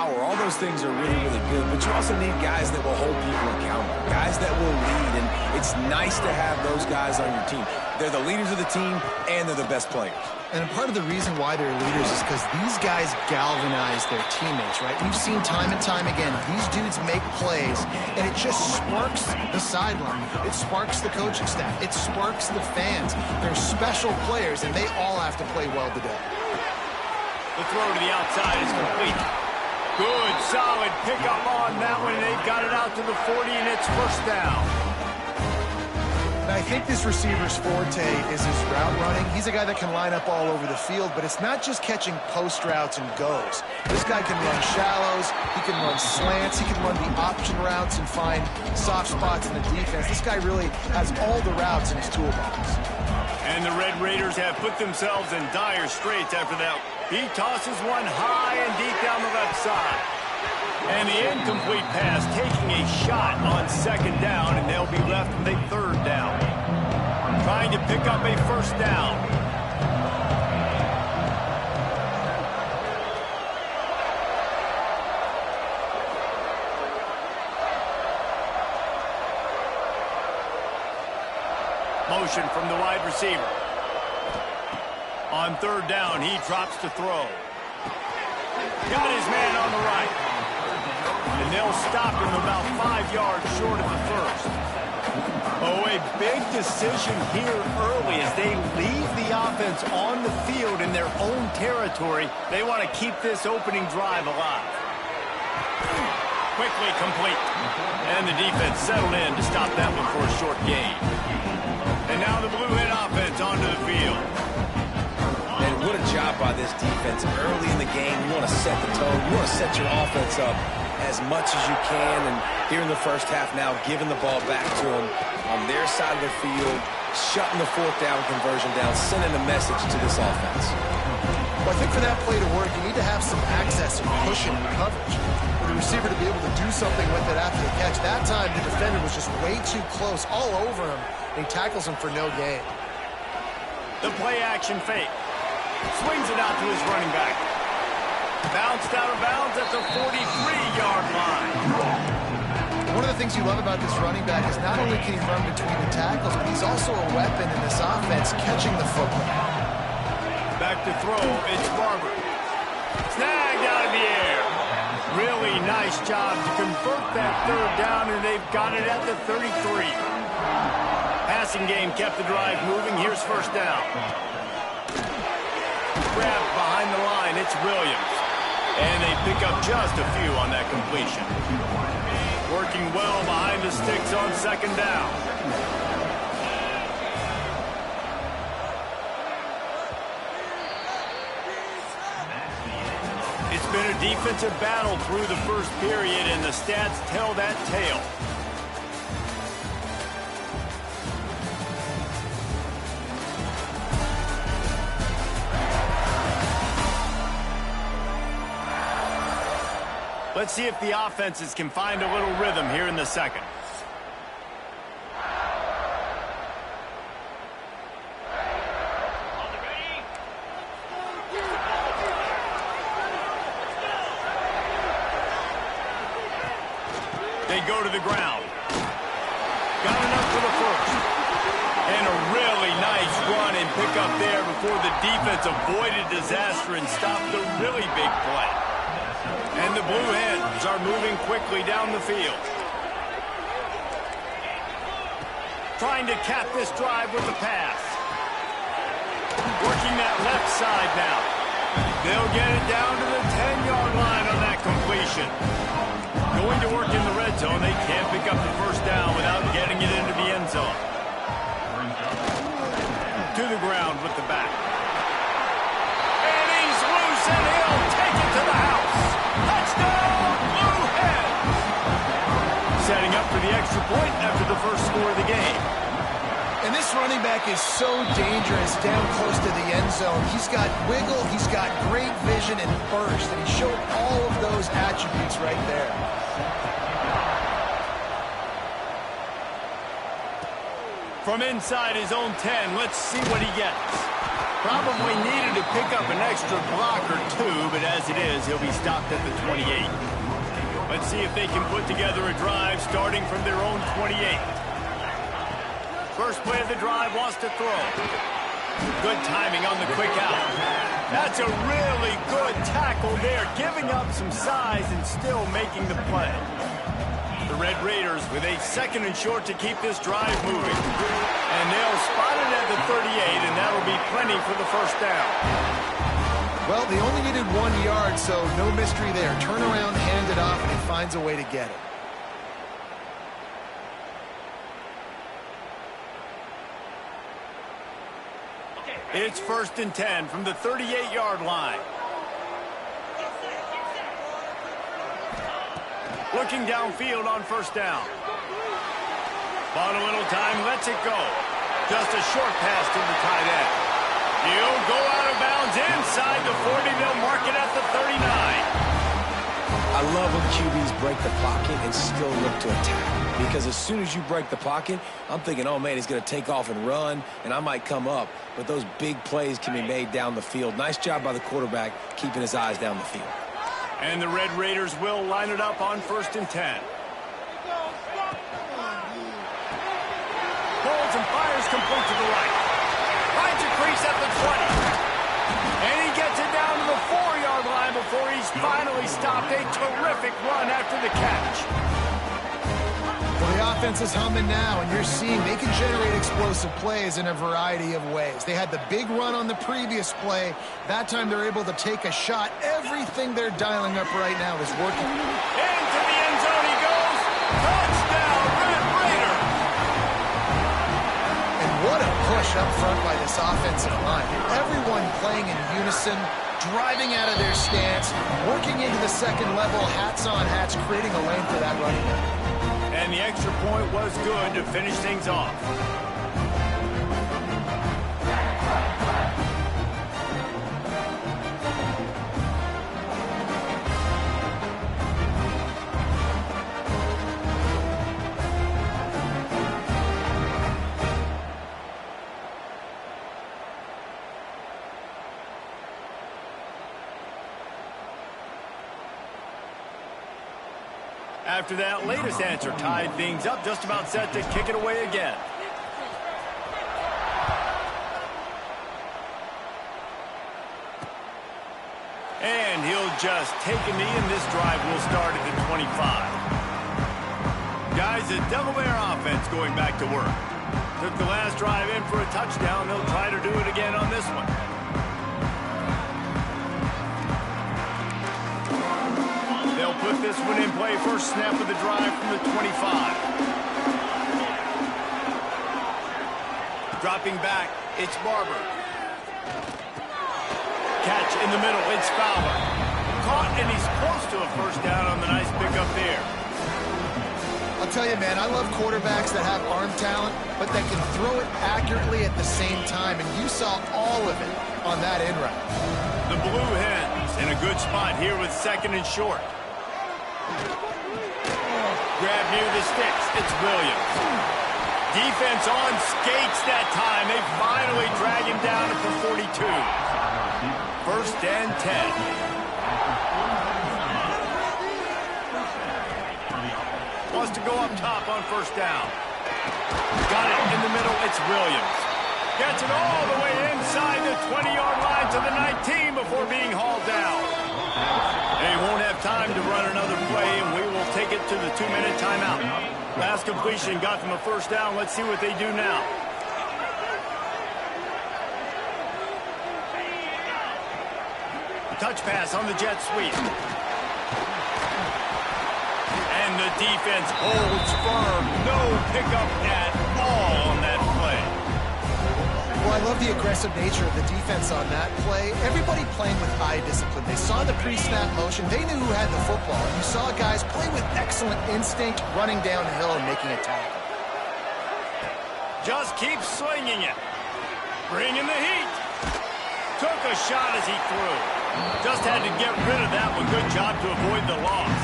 power. All those things are really, really good. But you also need guys that will hold people accountable, guys that will lead. And it's nice to have those guys on your team. They're the leaders of the team, and they're the best players. And part of the reason why they're leaders is because these guys galvanize their teammates, right? We've seen time and time again, these dudes make plays, and it just sparks the sideline. It sparks the coaching staff. It sparks the fans. They're special players, and they all have to play well today. The throw to the outside is complete. Good, solid pickup on that one. They've got it out to the 40, and it's first down. I think this receiver's forte is his route running. He's a guy that can line up all over the field, but it's not just catching post routes and goes. This guy can run shallows, he can run slants, he can run the option routes and find soft spots in the defense. This guy really has all the routes in his toolbox. And the Red Raiders have put themselves in dire straits after that. He tosses one high and deep down the left side. And the incomplete pass taking a shot on second down, and they'll be left with a third down. Trying to pick up a first down. Motion from the wide receiver. On third down, he drops to throw. Got his man on the right. And they'll stop him about 5 yards short of the first. Oh, a big decision here early as they leave the offense on the field in their own territory. They want to keep this opening drive alive. Quickly complete. And the defense settled in to stop that one for a short gain. And now the Blue Hen offense onto the field. And what a job by this defense. Early in the game, you want to set the tone. You want to set your offense up as much as you can. And here in the first half now, giving the ball back to them on their side of the field, shutting the fourth down conversion down, sending a message to this offense. Well, I think for that play to work, you need to have some access and cushion and coverage. For the receiver to be able to do something with it after the catch. That time, the defender was just way too close, all over him, and he tackles him for no gain. The play-action fake. Swings it out to his running back. Bounced out of bounds at the 43-yard line. One of the things you love about this running back is not only can he run between the tackles, but he's also a weapon in this offense, catching the football. Back to throw, it's Barber. Snagged out of the air. Really nice job to convert that third down, and they've got it at the 33. Passing game kept the drive moving. Here's first down. Grabbed behind the line, it's Williams. And they pick up just a few on that completion. Working well behind the sticks on second down. It's been a defensive battle through the first period, and the stats tell that tale. Let's see if the offenses can find a little rhythm here in the second. They go to the ground. Got enough for the first. And a really nice run and pick up there before the defense avoided disaster and stopped the really big play. And the Blue Hens are moving quickly down the field. Trying to cap this drive with the pass. Working that left side now. They'll get it down to the 10-yard line on that completion. Going to work in the red zone. They can't pick up the first down without getting it into the end zone. To the ground with the back. And he's loose, and he'll take it to the house. Touchdown, Blue Hens! Setting up for the extra point after the first score of the game. And this running back is so dangerous down close to the end zone. He's got wiggle, he's got great vision and burst, and he showed all of those attributes right there. From inside his own 10, let's see what he gets. Probably needed to pick up an extra block or two, but as it is, he'll be stopped at the 28. Let's see if they can put together a drive starting from their own 28. First play of the drive wants to throw. Good timing on the quick out. That's a really good tackle there, giving up some size and still making the play. The Red Raiders with a 2nd and short to keep this drive moving. And they'll spot it at the 38, and that'll be plenty for the first down. Well, they only needed 1 yard, so no mystery there. Turn around, hand it off, and he finds a way to get it. It's 1st and 10 from the 38-yard line. Looking downfield on 1st down. Bought a little time, lets it go. Just a short pass to the tight end. He'll go out of bounds inside the 40. They'll mark it at the 39. I love when QBs break the pocket and still look to attack. Because as soon as you break the pocket, I'm thinking, oh, man, he's going to take off and run, and I might come up. But those big plays can be made down the field. Nice job by the quarterback keeping his eyes down the field. And the Red Raiders will line it up on 1st and 10. Holds and fires complete to the right. Finds a crease at the 20. And he gets it down to the 4-yard line before he's finally stopped. A terrific run after the catch. Well, the offense is humming now, and you're seeing they can generate explosive plays in a variety of ways. They had the big run on the previous play. That time they're able to take a shot. Everything they're dialing up right now is working. Into the end zone he goes. Touchdown, Red Raider. And what a push up front by this offensive line. Everyone playing in unison, driving out of their stance, working into the second level, hats on hats, creating a lane for that running back. And the extra point was good to finish things off. After that latest answer tied things up, just about set to kick it away again. And he'll just take a knee, and this drive will start at the 25. Guys, the Delaware offense going back to work. Took the last drive in for a touchdown. They'll try to do it again on this one. They'll put this one in play. First snap of the drive from the 25. Dropping back, it's Barber. Catch in the middle, it's Fowler. Caught, and he's close to a first down on the nice pickup there. I'll tell you, man, I love quarterbacks that have arm talent, but that can throw it accurately at the same time, and you saw all of it on that in route. The Blue Hens in a good spot here with 2nd and short. Grab near the sticks. It's Williams. Defense on skates that time. They finally drag him down at the 42. 1st and 10. Wants to go up top on 1st down. Got it in the middle. It's Williams. Gets it all the way inside the 20-yard line to the 19 before being hauled down. They won't have time to run another play, and we will take it to the 2-minute timeout. Last completion got them a first down. Let's see what they do now. Touch pass on the jet sweep. And the defense holds firm. No pickup at all on that play. Well, I love the aggressive nature of the defense on that play. Everybody playing with eye discipline. They saw the pre-snap motion. They knew who had the football. You saw guys play with excellent instinct, running downhill and making a tackle. Just keep swinging it. Bringing the heat. Took a shot as he threw. Just had to get rid of that one. Good job to avoid the loss.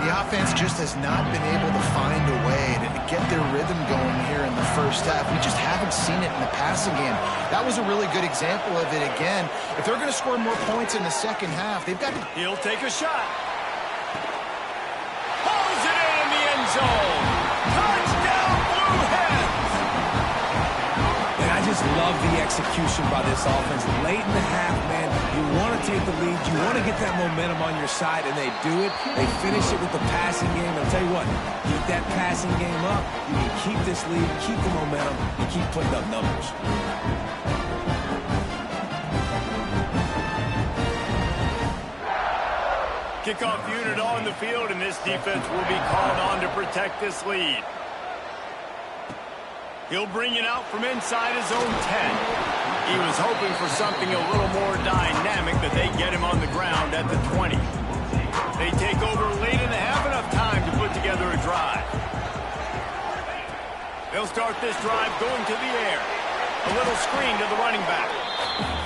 The offense just has not been able to find a way to get their rhythm going here in the first half. We just haven't seen it in the passing game. That was a really good example of it again. If they're going to score more points in the second half, they've got to... He'll take a shot. Pulls it in the end zone. Touchdown, Blue Hens! And I just love the execution by this offense. Late in the half, man, you want to take the lead. You want to get that momentum on your side, and they do it. They finish it with the passing game. I'll tell you what, keep that passing game up. You can keep this lead, keep the momentum, and keep putting up numbers. Kickoff unit on the field, and this defense will be called on to protect this lead. He'll bring it out from inside his own 10. He was hoping for something a little more dynamic, but they get him on the ground at the 20. They take over late in the half, enough time to put together a drive. They'll start this drive going to the air. A little screen to the running back.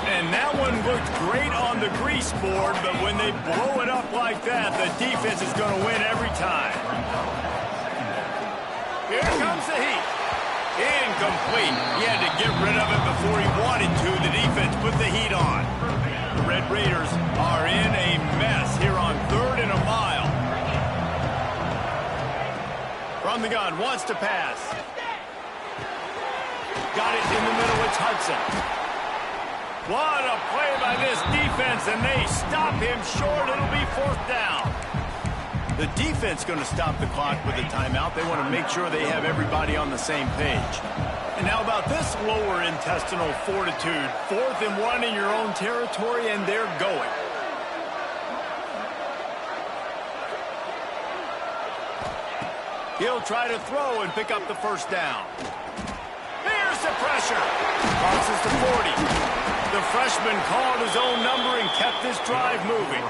And that one looked great on the grease board, but when they blow it up like that, the defense is going to win every time. Here comes the heat. Incomplete. He had to get rid of it before he wanted to. The defense put the heat on. The Red Raiders are in a mess here on 3rd and a mile. From the gun, wants to pass. Got it in the middle, it's Hudson. What a play by this defense, and they stop him short. It'll be 4th down. The defense going to stop the clock with a timeout. They want to make sure they have everybody on the same page. And how about this lower intestinal fortitude? 4th and 1 in your own territory, and they're going. He'll try to throw and pick up the 1st down. Here's the pressure. Crosses the 40. The freshman called his own number and kept this drive moving.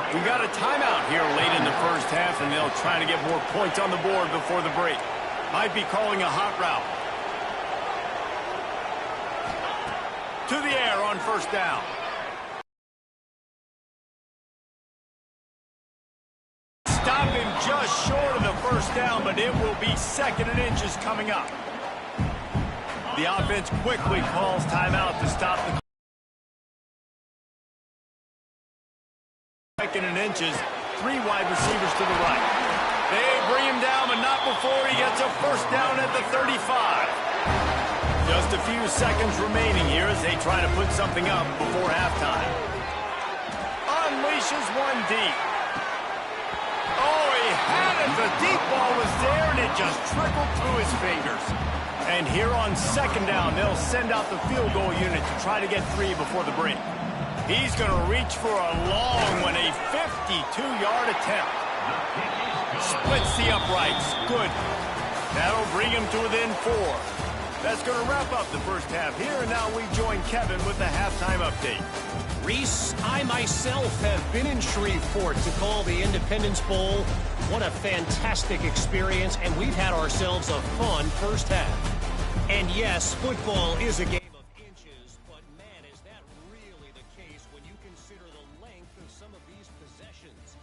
We got a timeout here late in the first half, and they'll try to get more points on the board before the break. Might be calling a hot route. To the air on 1st down. Stop him just short of the 1st down, but it will be 2nd and inches coming up. The offense quickly calls timeout to stop the 2nd and inches. 3 wide receivers to the right. They bring him down, but not before he gets a 1st down at the 35. Just a few seconds remaining here as they try to put something up before halftime. Unleashes one deep. Oh, he had it. The deep ball was there, and it just trickled through his fingers. And here on 2nd down, they'll send out the field goal unit to try to get 3 before the break. He's going to reach for a long one, a 52-yard attempt. Splits the uprights. Good. That'll bring him to within 4. That's going to wrap up the first half here, and now we join Kevin with the halftime update. Reese, I myself have been in Shreveport to call the Independence Bowl. What a fantastic experience, and we've had ourselves a fun first half. And yes, football is a game of inches, but man, is that really the case when you consider the length of some of these possessions.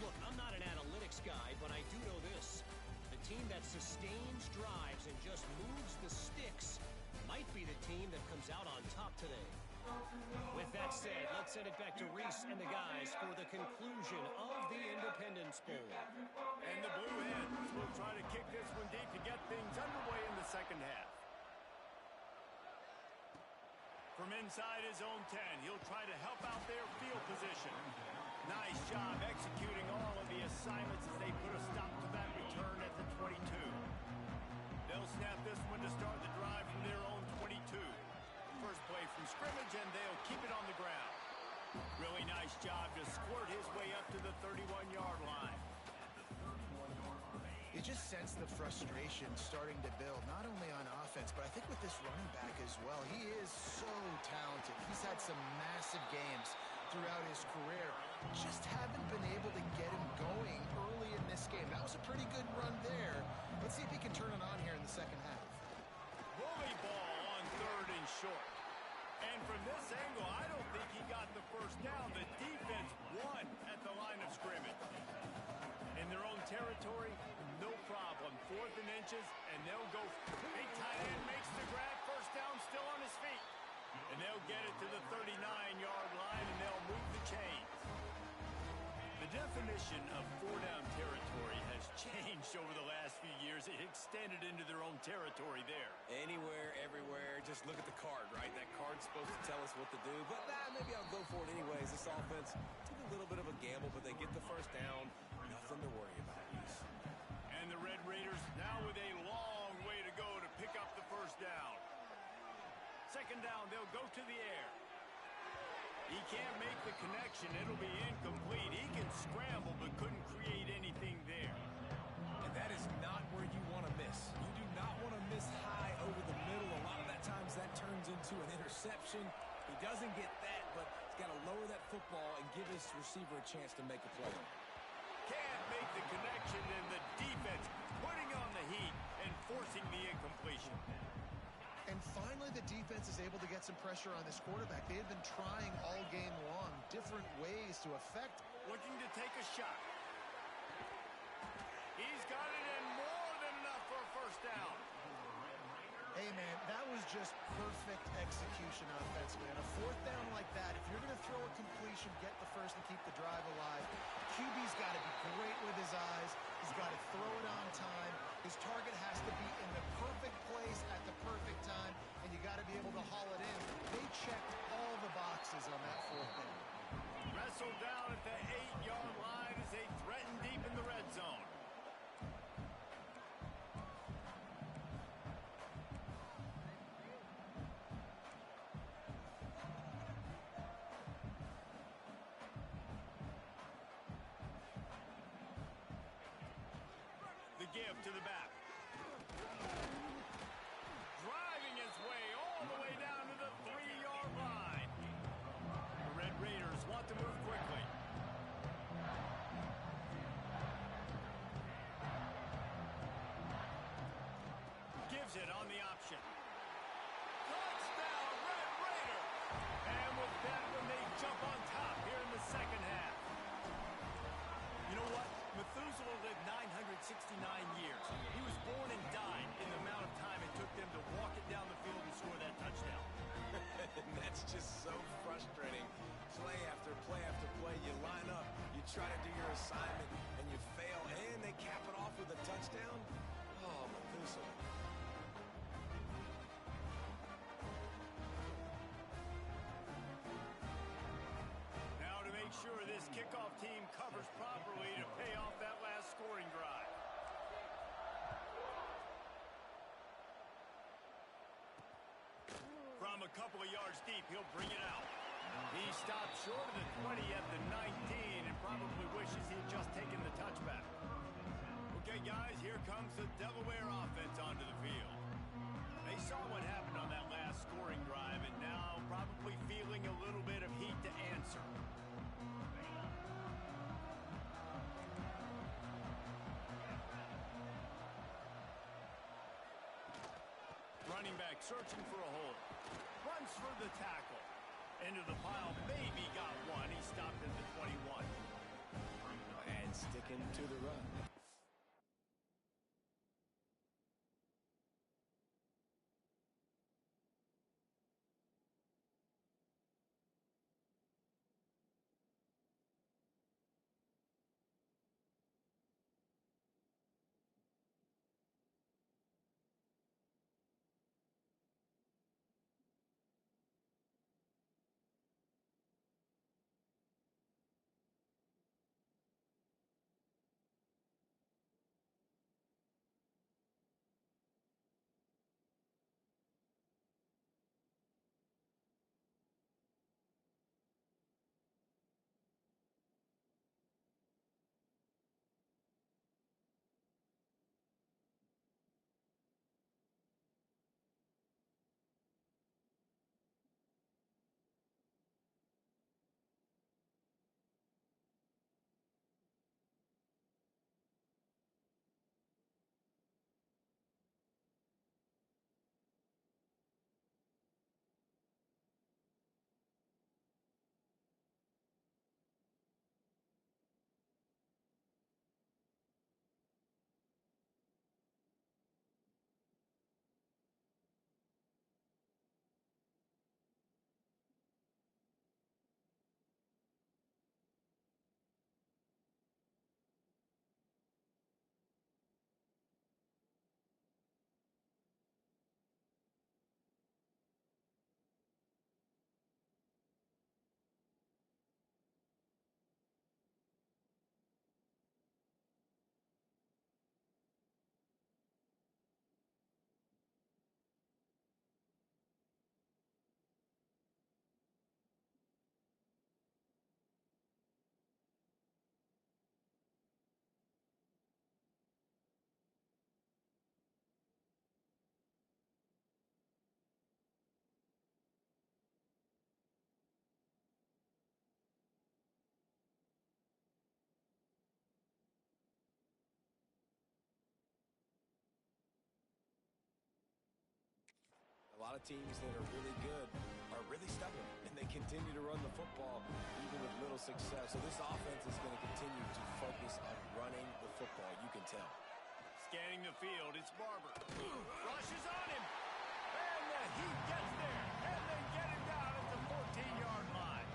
Look, I'm not an analytics guy, but I do know this. The team that sustains drives and just moves the sticks might be the team that comes out on top today. With that said, let's send it back to Reese and the guys for the conclusion of the Independence Bowl. And the Blue Hens will try to kick this one deep to get things underway in the second half. From inside his own 10, he'll try to help out their field position. Nice job executing all of the assignments as they put a stop to that return at the 22. They'll snap this one to start the drive from their own 22. First play from scrimmage, and they'll keep it on the ground. Really nice job to squirt his way up to the 31-yard line. You just sense the frustration starting to build, not only on offense, but I think with this running back as well. He is so talented. He's had some massive games throughout his career. Just haven't been able to get him going early in this game. That was a pretty good run there. Let's see if he can turn it on here in the second half. Bully ball on 3rd and short. And from this angle, I don't think he got the 1st down. The defense won at the line of scrimmage. In their own and inches, and they'll go. Big tight end makes the grab. First down, still on his feet. And they'll get it to the 39-yard line, and they'll move the chains. The definition of four-down territory has changed over the last few years. It extended into their own territory there. Anywhere, everywhere. Just look at the card, right? That card's supposed to tell us what to do. But maybe I'll go for it anyways. This offense took a little bit of a gamble, but they get the first down. Nothing to worry about, Reese. And the Red Raiders now with a long way to go to pick up the first down. Second down, they'll go to the air. He can't make the connection. It'll be incomplete. He can scramble, but couldn't create anything there. And that is not where you want to miss. You do not want to miss high over the middle. A lot of that times that turns into an interception. He doesn't get that, but he's got to lower that football and give his receiver a chance to make a play. Can't make the connection, and the defense putting on the heat and forcing the incompletion. And finally, the defense is able to get some pressure on this quarterback. They had been trying all game long, different ways to affect. Looking to take a shot. He's got it in, more than enough for a first down. Hey, man, that was just perfect execution offensively. On a fourth down like that, if you're going to throw a completion, get the first and keep the drive alive. QB's got to be great with his eyes. He's got to throw it on time. His target has to be in the perfect place at the perfect time, and you got to be able to haul it in. They checked all the boxes on that fourth down. Wrestled down at the 8-yard line as they threaten deep in the red zone. The give to the back. Driving his way all the way down to the 3-yard line. The Red Raiders want to move quickly. Gives it on the option. Touchdown, Red Raiders! And with that one, they jump on top here in the second half. You know what? Methuselah lived 969 years. He was born and died in the amount of time it took them to walk it down the field and score that touchdown. And that's just so frustrating. Play after play after play, you line up, you try to do your assignment, and you fail, and they cap it off with a touchdown? Oh, Methuselah. Make sure this kickoff team covers properly to pay off that last scoring drive. From a couple of yards deep, he'll bring it out. He stopped short of the 20 at the 19 and probably wishes he'd just taken the touchback. Okay, guys, here comes the Delaware offense onto the field. They saw what happened on that last scoring drive and now probably feeling a little bit of heat to answer. Running back searching for a hole. Runs for the tackle. Into the pile. Maybe got one. He stopped at the 21. And sticking to the run. lot of teams that are really good are really stubborn, and they continue to run the football even with little success. So this offense is going to continue to focus on running the football. You can tell. Scanning the field, it's Barber. Rushes on him. And he gets there. And then get him down at the 14-yard line.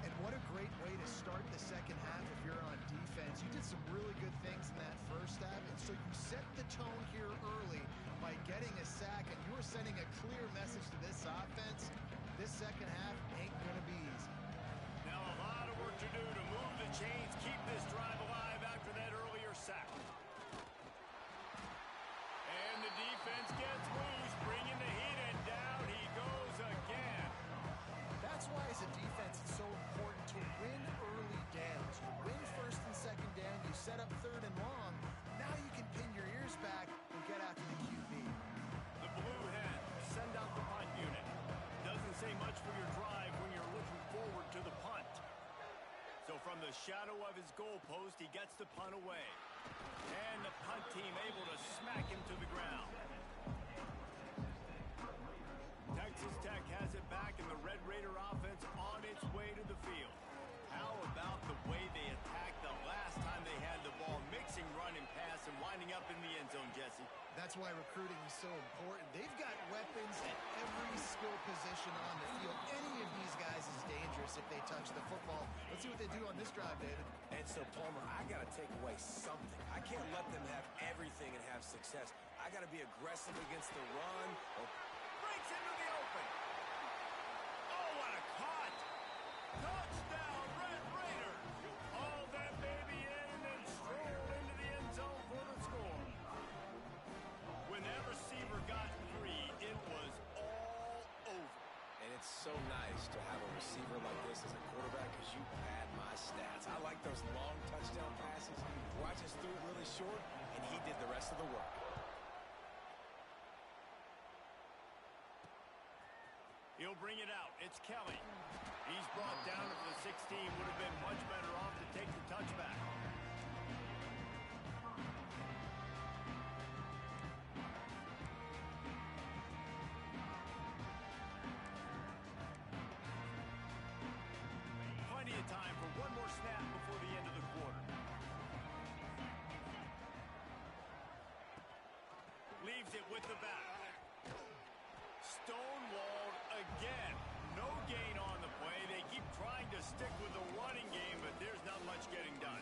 And what a great way to start the second half if you're on defense. You did some really good things in that first half, and so you set the tone here early by getting a sack, and you were sending a clear message to this offense. This second half ain't going to be easy. Now a lot of work to do to move the chains, keep this drive alive after that earlier sack. And the defense gets loose, bringing the heat, and down he goes again. That's why, as a defense, it's so important to win early downs. You win first and second down, you set up third and long. Now you can pin your ears back and get out to the QB. The Blue Hens send out the punt unit. Doesn't say much for your drive when you're looking forward to the punt. So from the shadow of his goalpost, he gets the punt away. And the punt team able to smack him to the ground. Texas Tech has it back, and the Red Raider offense on its way to the field. How about the way they attacked the last time they had the ball, mixing run and pass and winding up in the end zone, Jesse? That's why recruiting is so important. They've got weapons at every skill position on the field. Any of these guys is dangerous if they touch the football. Let's see what they do on this drive, David. And so, Palmer, I got to take away something. I can't let them have everything and have success. I got to be aggressive against the run. Breaks into the open. Oh, what a caught. Touchdown, Red Raiders. Haul that baby in and then stroll into the end zone for the score. When that receiver got free, it was all over. And it's so nice to have a receiver like this as a quarterback because you pad my stats. I like those long touchdown passes where I just threw it really short and he did the rest of the work. He'll bring it out. It's Kelly. He's brought down at the 16. Would have been much better off to take the touchback. Plenty of time for one more snap before the end of the quarter. Leaves it with the back. Stonewalled again. No gain on the play. They keep trying to stick with the running game, but there's not much getting done.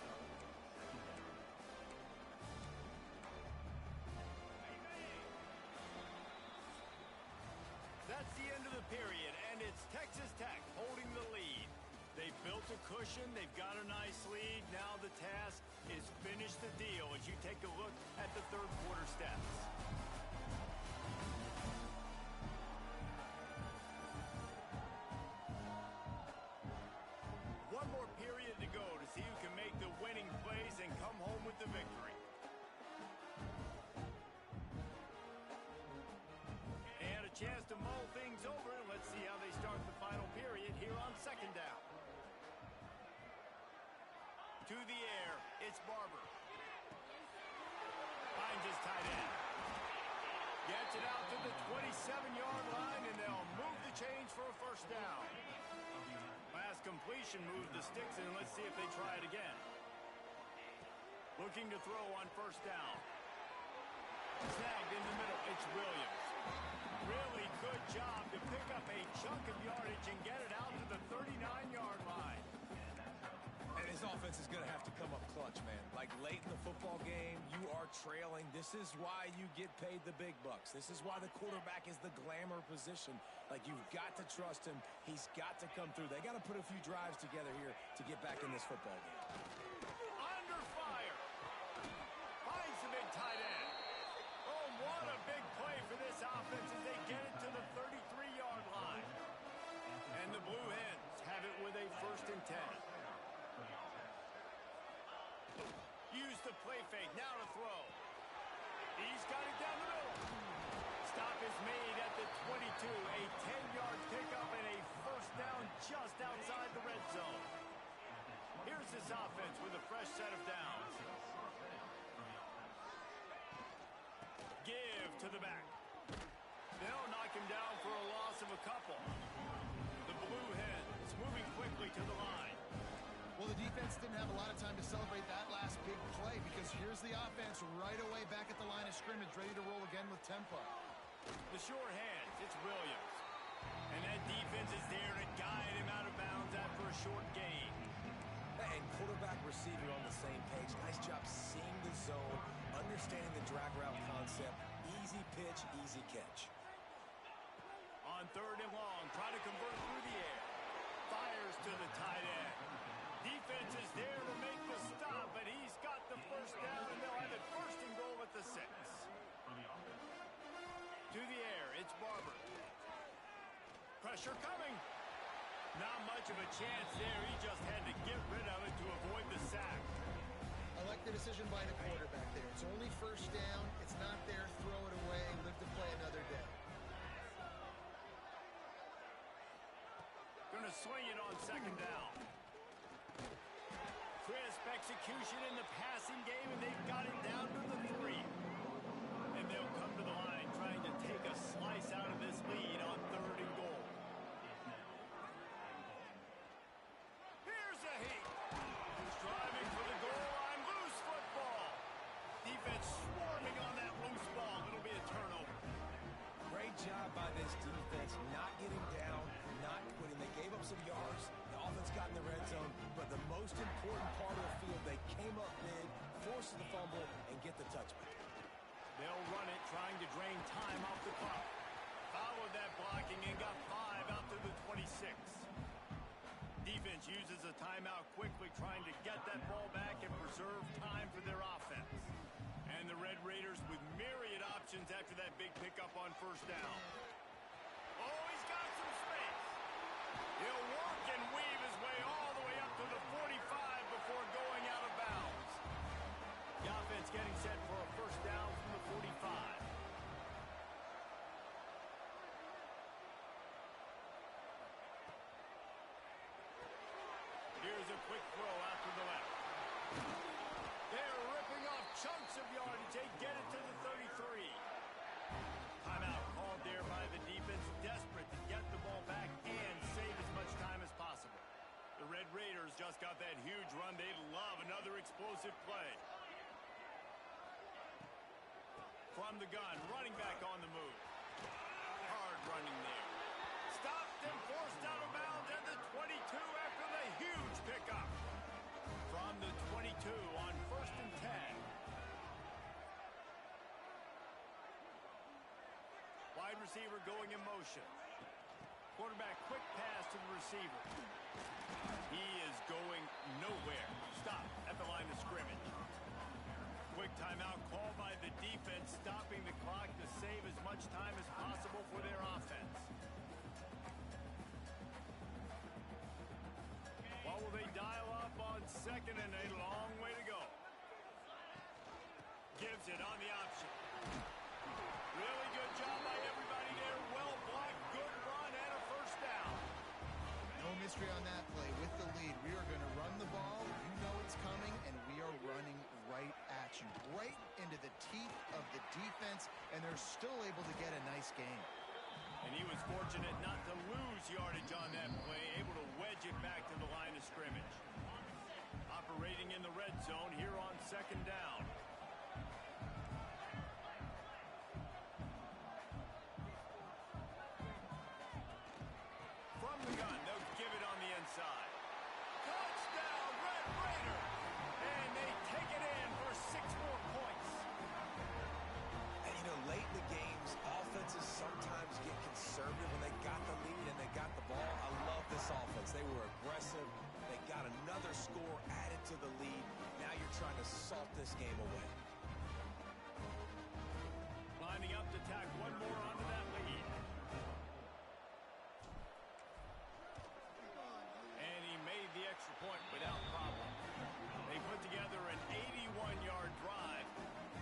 That's the end of the period, and it's Texas Tech holding the lead. They've built a cushion. They've got a nice lead. Now the task is finish the deal as you take a look at the third quarter stats. One more period to go to see who can make the winning plays and come home with the victory. And a chance to mull things over, and let's see how they start the final period here on second down. To the air, it's Barber. Finds his tight end. Gets it out to the 27-yard line, and they'll move the chains for a first down. Last completion moved the sticks in. Let's see if they try it again. Looking to throw on first down. Snagged in the middle. It's Williams. Really good job to pick up a chunk of yardage and get it out to the 39-yard line. And his offense is going to have to come up clutch, man. Like late in the football game, you are trailing. This is why you get paid the big bucks. This is why the quarterback is the glamour position. Like, you've got to trust him. He's got to come through. They got to put a few drives together here to get back in this football game. Under fire. Finds the big tight end. Oh, what a big play for this offense as they get it to the 33-yard line. And the Blue Hens have it with a 1st and 10. Use the play fake, now to throw. He's got it down the middle. Stop is made at the 22. A 10-yard pickup and a first down just outside the red zone. Here's this offense with a fresh set of downs. Give to the back. They'll knock him down a couple. The Blue Hens moving quickly to the line. Well, the defense didn't have a lot of time to celebrate that last big play because here's the offense right away back at the line of scrimmage, ready to roll again with tempo. The short hands, it's Williams. And that defense is there to guide him out of bounds after a short gain. And quarterback receiver on the same page. Nice job seeing the zone, understanding the drag route concept. Easy pitch, easy catch. On 3rd and long, try to convert through the air. Fires to the tight end. Defense is there to make the stop, but he's got the first down, and they'll have it 1st and goal at the 6. To the air, it's Barber. Pressure coming. Not much of a chance there. He just had to get rid of it to avoid the sack. I like the decision by the quarterback there. It's only 1st down. It's not there. Throw it away. Live to play another day. Going to swing it on 2nd down. Crisp execution in the passing game, and they've got it down to the 3. And they'll come to the line trying to take a slice out of this lead on 3rd and goal. Here's a heat. Driving for the goal line. Loose football. Defense swarming on that loose ball. It'll be a turnover. Great job by this defense, not getting down, not quitting. They gave up some yards. The offense got in the red zone, but the most important part of the field, they came up big, forced the fumble, and get the touchback. They'll run it, trying to drain time off the clock. Followed that blocking and got 5 out to the 26. Defense uses a timeout quickly, trying to get that ball back and preserve time for their offense. And the Red Raiders with myriad options after that big pickup on 1st down. Oh, he's got some space. He'll work and weave his way all the way up to the 45 before going out of bounds. The offense getting set for a 1st down from the 45. Here's a quick throw out to the left. They're ripping off chunks of yardage. They get it to the 33. Timeout called there by the defense, desperate to get the ball back and save as much time as possible. The Red Raiders just got that huge run. They'd love another explosive play. From the gun, running back on the move. Hard running there. Stopped and forced out of bounds at the 22 after the huge pickup. From the 22 on 1st and 10. Wide receiver going in motion. Quarterback quick pass to the receiver. He is going nowhere. Stop at the line of scrimmage. Quick timeout called by the defense, stopping the clock to save as much time as possible for their offense. What will they dial up on 2nd and a long way to go? Gives it on the option. Really good job by everybody there. Well blocked, good run, and a 1st down. No mystery on that play. With the lead, we are going to run the ball. You know it's coming, and we are running right at you. Right into the teeth of the defense, and they're still able to get a nice gain. And he was fortunate not to lose yardage on that play, able to wedge it back to the line of scrimmage. Operating in the red zone here on 2nd down. From the gun, they'll give it on the inside. Touchdown, Red Raider! And they take it in for 6 more points. And, you know, late in the games, offenses sometimes get conservative when they got the lead and they got the ball. I love this offense. They were aggressive. They got another score added to the lead. Now you're trying to salt this game away. Lining up to tack one more onto that lead. And he made the extra point without problem. They put together an 81-yard drive.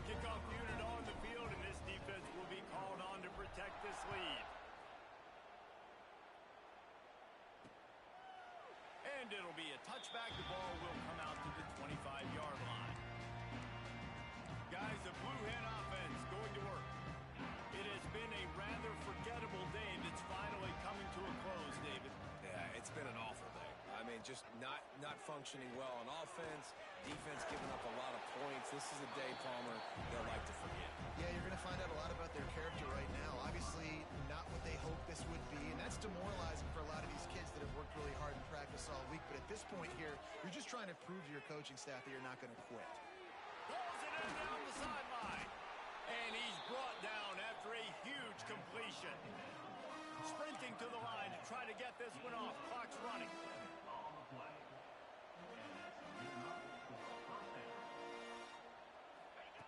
Kickoff unit on the field, and this defense will be called on to protect this lead. And it'll be a touchback. The ball will come out to the 25-yard line. Guys, the Blue Hen offense going to work. It has been a rather just not functioning well on offense. Defense giving up a lot of points. This is a day, Palmer, they'll like to forget. Yeah, you're going to find out a lot about their character right now. Obviously, not what they hoped this would be, and that's demoralizing for a lot of these kids that have worked really hard in practice all week. But at this point here, you're just trying to prove to your coaching staff that you're not going to quit. Pulls it in down the sideline. And he's brought down after a huge completion. Sprinting to the line to try to get this one off. Clock's running.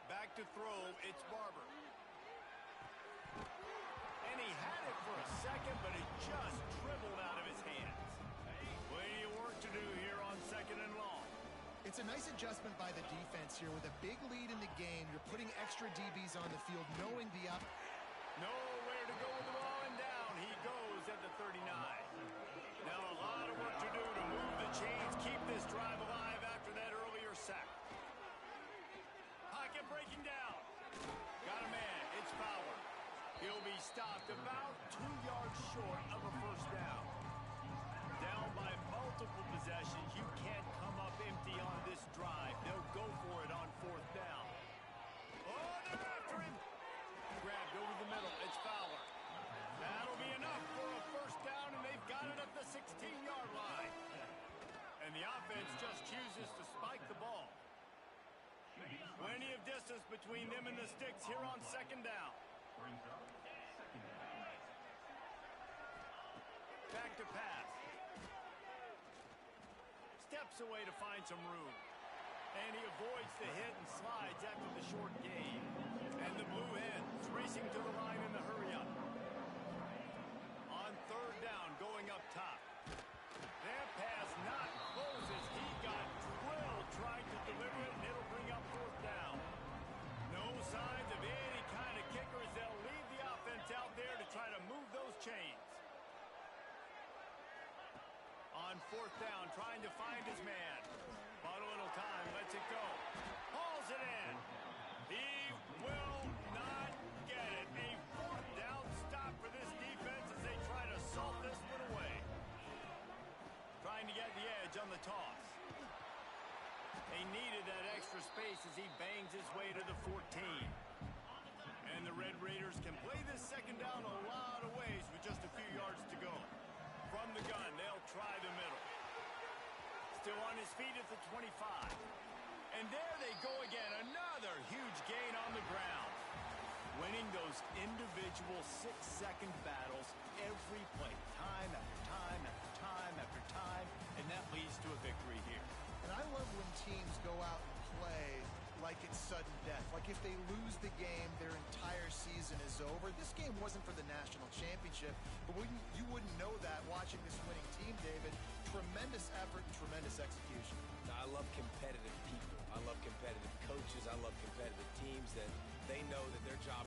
Back to throw, it's Barber. And he had it for a second, but it just dribbled out of his hands. Plenty of work to do here on 2nd and long. It's a nice adjustment by the defense here. With a big lead in the game, you're putting extra DBs on the field, knowing the up. Nowhere to go with the ball, and down he goes at the 39. Now a lot of work to do to move the chains, keep this drive alive after that earlier sack. Pocket breaking down. Got a man. It's Fowler. He'll be stopped about 2 yards short of a first down. Down by multiple possessions, you can't come up empty on this drive. They'll go for it on 4th down. Oh, they're after him. Grabbed over the middle. It's Fowler. That'll be enough for a first down, and they've got it at the 16-yard line. And the offense just chooses to spike the ball. Plenty of distance between them and the sticks here on 2nd down. Back to pass. Steps away to find some room. And he avoids the hit and slides after the short gain. And the Blue Hens racing to the line in the hurry-up. On 3rd down, going up top. That pass not closes. He got drilled trying to deliver it, and it'll bring up 4th down. No signs of any kind of kickers. They'll leave the offense out there to try to move those chains. On 4th down, trying to find his man. But a little time, lets it go. Hauls it in. He will not get it. A 4th down stop for this defense as they try to salt this one away. Trying to get the edge on the toss. They needed that extra space as he bangs his way to the 14. And the Red Raiders can play this 2nd down a lot of ways with just a few yards to go. From the gun, they'll try the middle. Still on his feet at the 25. And there they go again. Another huge gain on the ground. Winning those individual 6-second battles every play, time after time after time after time, and that leads to a victory here. And I love when teams go out and play like it's sudden death. Like if they lose the game, their entire season is over. This game wasn't for the national championship, but you wouldn't know that watching this winning team, David. Tremendous effort and tremendous execution. I love competitive people. I love competitive coaches. I love competitive teams that they know that their job